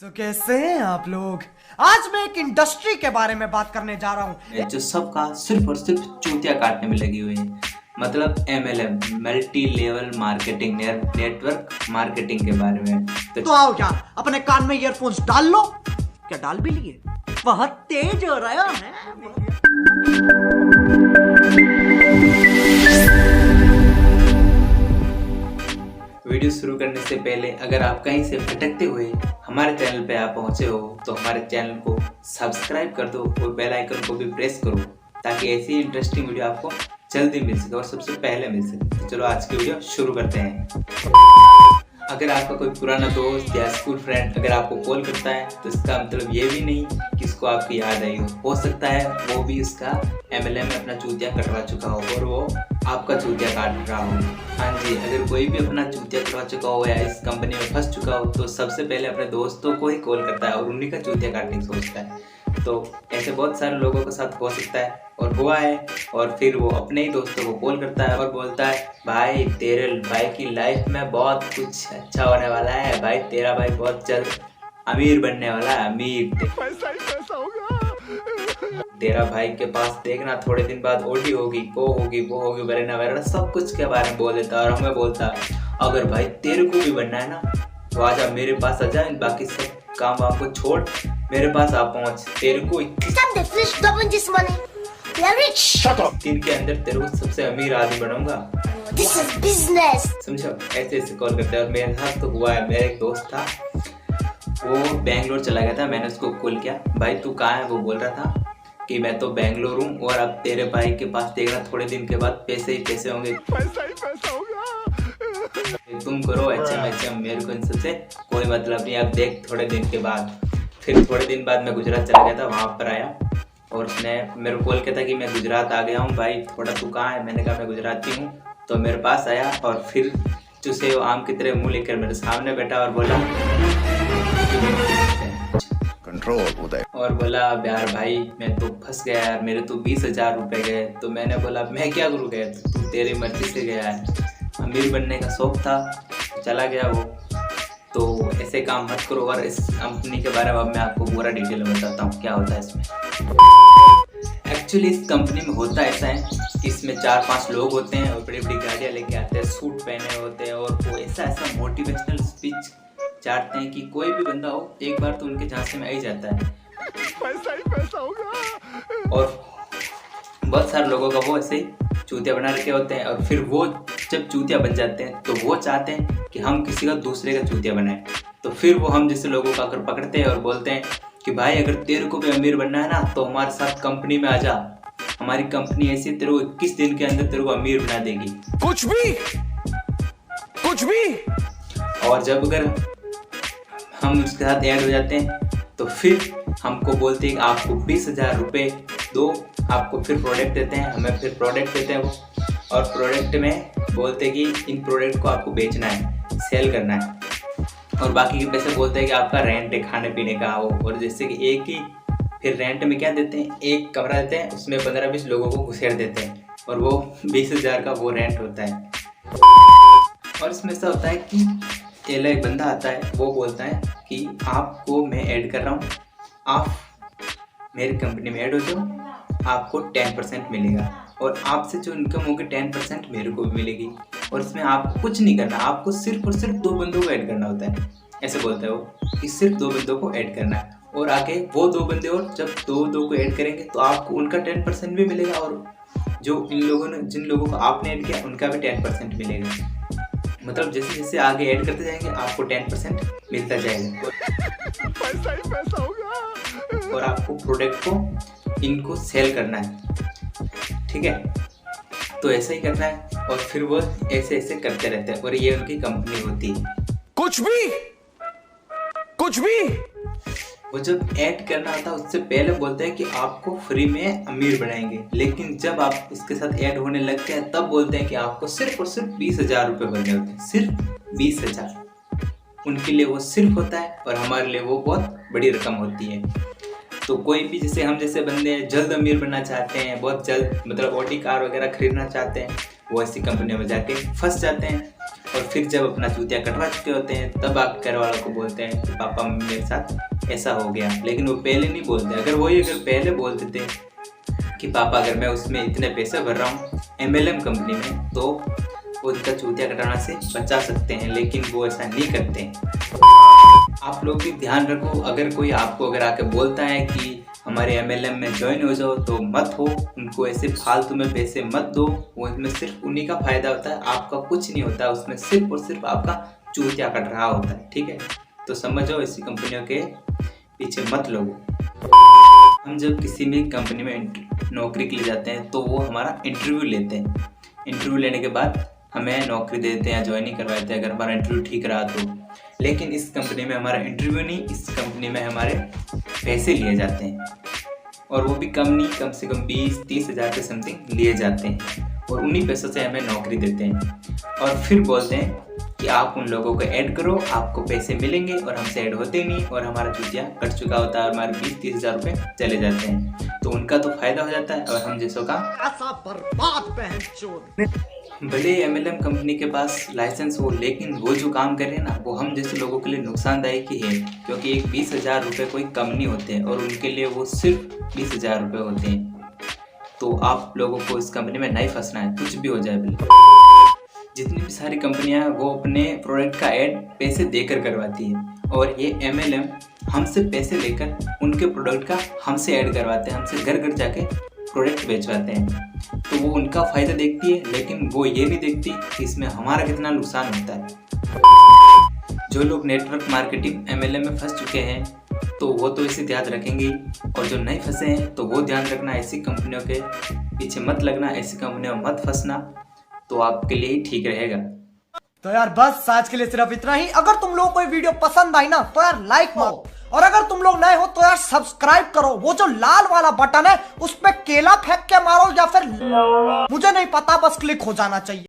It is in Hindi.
तो कैसे हैं आप लोग। आज मैं एक इंडस्ट्री के बारे में बात करने जा रहा हूँ जो सबका सिर्फ और सिर्फ चूतिया काटने में लगी हुई है। मतलब MLM multi level marketing network marketing के बारे में। तो आओ क्या अपने कान में ईयरफोन्स डाल लो। क्या डाल भी लिए? बहुत तेज हो रहा है। वीडियो शुरू करने से पहले अगर आप कहीं से भटकते हुए हमारे चैनल पे आप पहुंचे हो तो हमारे चैनल को सब्सक्राइब कर दो और बेल आइकन को भी प्रेस करो ताकि ऐसी इंटरेस्टिंग वीडियो आपको जल्दी मिल सके और सबसे पहले मिल सके। तो चलो आज की वीडियो शुरू करते हैं। अगर आपका कोई पुराना दोस्त या स्कूल फ्रेंड अगर आपको कॉल करता है तो इसका मतलब ये भी नहीं कि उसको आपकी याद आई हो सकता है वो भी उसका MLM में अपना चूतिया कटवा चुका हो और वो आपका चूतिया काट रहा हो। हाँ जी, अगर कोई भी अपना चूतिया कटवा चुका हो या इस कंपनी में फंस चुका हो तो सबसे पहले अपने दोस्तों को ही कॉल करता है और उन्हीं का चूतिया काटने की सोचता है। तो ऐसे बहुत सारे लोगों के साथ हो सकता है और हुआ है। और फिर वो अपने ही दोस्तों को कॉल करता है और बोलता है भाई तेरे भाई की लाइफ में बहुत कुछ अच्छा होने वाला है, भाई तेरा भाई बहुत जल्द अमीर बनने वाला है, अमीर पैसा ही पैसा होगा। तेरा भाई के पास देखना थोड़े दिन बाद ओटी होगी, वो होगी वरना वरना सब कुछ के बारे में बोल देता है। और हमें बोलता है अगर भाई तेरे को भी बनना है ना तो आजा मेरे पास आजा, बाकी सब काम वाम को छोड़ मेरे पास आ पहुंच, तेरे को दिन के अंदर तेरे को सबसे अमीर आदमी बनाऊंगा। समझो, ऐसे ऐसे कॉल करते हैं। और मेरे साथ तो हुआ है, मेरा एक दोस्त था वो बेंगलोर चला गया था, मैंने उसको कॉल किया भाई तू कहाँ है, वो बोल रहा था कि मैं तो बेंगलोर हूँ और अब तेरे भाई के पास देखना थोड़े दिन के बाद पैसे ही पैसे होंगे, पैसा ही पैसा होगा, तुम करो HM मेरे को इन सबसे कोई मतलब नहीं, अब देख थोड़े दिन के बाद। फिर थोड़े दिन बाद मैं गुजरात चला गया था, वहाँ पर आया और उसने मेरे को कॉल किया था कि मैं गुजरात आ गया हूँ भाई थोड़ा तू कहाँ है, मैंने कहा मैं गुजराती हूँ। तो मेरे पास आया और फिर चूसे आम की तरह मुँह लेकर मेरे सामने बैठा और बोला कंट्रोल उदय, और बोला अब यार भाई मैं तो फंस गया यार, मेरे तो 20,000 रुपये गए। तो मैंने बोला मैं क्या करूँ गया, तू तेरी मर्जी से गया है, अमीर बनने का शौक था चला गया वो। तो ऐसे काम मत करो। और इस कंपनी के बारे में अब मैं आपको पूरा डिटेल में बताता हूँ क्या होता है इसमें। एक्चुअली इस कंपनी में होता ऐसा है कि इसमें 4-5 लोग होते हैं और बड़ी बड़ी गाड़ियाँ लेके आते हैं, सूट पहने होते हैं और वो ऐसा मोटिवेशनल स्पीच चाहते हैं कि कोई भी बंदा हो एक बार तो उनके झांसे में आ ही जाता है, पैसा ही पैसा होगा। और बहुत सारे लोगों का वो ऐसे ही चूतिया बना रखे होते हैं और फिर वो जब चूतिया बन जाते हैं तो वो चाहते हैं कि हम किसी का दूसरे का चूतिया बनाएं। तो फिर वो हम जैसे लोगों का आकर पकड़ते हैं और बोलते हैं कि भाई अगर तेरे को भी अमीर बनना है ना तो हमारे साथ कंपनी में आ जा, हमारी कंपनी ऐसी तेरे को 21 दिन के अंदर तेरे को अमीर बना देगी, कुछ भी। और जब अगर हम उसके साथ ऐड हो जाते हैं तो फिर हमको बोलते हैं कि आपको 20,000 रुपये दो, आपको फिर प्रोडक्ट देते हैं, हमें फिर प्रोडक्ट देते हैं वो। और प्रोडक्ट में बोलते हैं कि इन प्रोडक्ट को आपको बेचना है, सेल करना है। और बाकी के पैसे बोलते हैं कि आपका रेंट है खाने पीने का हो। और जैसे कि एक ही फिर रेंट में क्या देते हैं, एक कमरा देते हैं, उसमें 15-20 लोगों को घुसेड़ देते हैं और वो 20,000 का वो रेंट होता है। और इसमें ऐसा होता है कि एक बंदा आता है वो बोलता है कि आपको मैं ऐड कर रहा हूँ, आप मेरी कंपनी में ऐड हो जाओ, आपको 10% मिलेगा और आपसे जो इनकम होगी 10% मेरे को भी मिलेगी। और इसमें आपको कुछ नहीं करना, आपको सिर्फ और सिर्फ 2 बंदों को ऐड करना होता है। ऐसे बोलता है वो कि सिर्फ 2 बंदों को ऐड करना है और आगे वो 2 बंदे और जब 2 को ऐड करेंगे तो आपको उनका 10% भी मिलेगा और जो जिन लोगों को आपने ऐड किया उनका भी 10% मिलेगा। मतलब जैसे जैसे आगे ऐड करते जाएंगे आपको 10% मिलता जाएगा, पैसा ही पैसा होगा। और आपको प्रोडक्ट को इनको सेल करना है, ठीक है। तो ऐसा ही करना है और फिर वो ऐसे ऐसे करते रहते हैं और ये उनकी कंपनी होती है। कुछ भी वो जब ऐड करना होता है उससे पहले बोलते हैं कि आपको फ्री में अमीर बनाएंगे, लेकिन जब आप उसके साथ ऐड होने लगते हैं तब बोलते हैं कि आपको सिर्फ और सिर्फ 20,000 रुपये भरने होते हैं, सिर्फ 20,000। उनके लिए वो सिर्फ होता है और हमारे लिए वो बहुत बड़ी रकम होती है। तो कोई भी जैसे हम जैसे बंदे जल्द अमीर बनना चाहते हैं, बहुत जल्द मतलब ऑडी कार वगैरह खरीदना चाहते हैं, वो ऐसी कंपनियों में जाके फंस जाते हैं। और फिर जब अपना चूतिया कटवा चुके होते हैं तब आप घर वालों को बोलते हैं कि पापा मम्मी मेरे साथ ऐसा हो गया। लेकिन वो पहले नहीं बोलते। अगर पहले बोल देते कि पापा अगर मैं उसमें इतने पैसे भर रहा हूँ MLM कंपनी में, तो वो उनका चूतिया कटाना से बचा सकते हैं, लेकिन वो ऐसा नहीं करते। आप लोग भी ध्यान रखो, अगर कोई आपको अगर आके बोलता है कि हमारे MLM में ज्वाइन हो जाओ तो मत हो, उनको ऐसे फालतू में पैसे मत दो। वो इसमें सिर्फ उन्हीं का फायदा होता है, आपका कुछ नहीं होता, उसमें सिर्फ और सिर्फ आपका चूतिया कट रहा होता है। ठीक है, तो समझो, ऐसी कंपनियों के पीछे मत लगो। हम जब किसी भी कंपनी में नौकरी के लिए जाते हैं तो वो हमारा इंटरव्यू लेते हैं। इंटरव्यू लेने के बाद हमें नौकरी देते हैं या ज्वाइनिंग करवाते हैं अगर हमारा इंटरव्यू ठीक रहा तो। लेकिन इस कंपनी में हमारा इंटरव्यू नहीं, इस कंपनी में हमारे पैसे लिए जाते हैं, और वो भी कम नहीं, कम से कम 20-30 हज़ार के समथिंग लिए जाते हैं, और उन्हीं पैसों से हमें नौकरी देते हैं। और फिर बोलते हैं कि आप उन लोगों को ऐड करो, आपको पैसे मिलेंगे, और हमसे ऐड होते नहीं, और हमारा चूतिया कट चुका होता है और हमारे 20-30 हज़ार रुपये चले जाते हैं। तो उनका तो फायदा हो जाता है और हम जैसों का ऐसा बर्बाद बहनचोद। भले MLM कंपनी के पास लाइसेंस हो, लेकिन वो जो काम कर रहे हैं ना, वो हम जैसे लोगों के लिए नुकसानदायक ही है, क्योंकि एक 20 हज़ार रुपये कोई कम नहीं होते हैं, और उनके लिए वो सिर्फ 20 हज़ार रुपये होते हैं। तो आप लोगों को इस कंपनी में नहीं फंसना है, कुछ भी हो जाए। बिल्कुल जितनी भी सारी कंपनियां हैं वो अपने प्रोडक्ट का ऐड पैसे देकर करवाती है, और ये MLM हमसे पैसे लेकर उनके प्रोडक्ट का हमसे ऐड करवाते हैं, हमसे घर घर जाके प्रोडक्ट बेचवाते हैं। तो वो उनका फ़ायदा देखती है, लेकिन वो ये नहीं देखती कि इसमें हमारा कितना नुकसान होता है। जो लोग नेटवर्क मार्केटिंग MLM में फंस चुके हैं तो वो तो इसे ध्यान रखेंगे, और जो नहीं फंसे हैं तो वो ध्यान रखना, ऐसी कंपनियों के पीछे मत लगना, ऐसी कंपनियों में मत फंसना, तो आपके लिए ही ठीक रहेगा। तो यार बस आज के लिए सिर्फ इतना ही। अगर तुम लोगों को ये वीडियो पसंद आई ना तो यार लाइक मारो, और अगर तुम लोग नए हो तो यार सब्सक्राइब करो। वो जो लाल वाला बटन है उस पे केला फेंक के मारो, या फिर मुझे नहीं पता, बस क्लिक हो जाना चाहिए।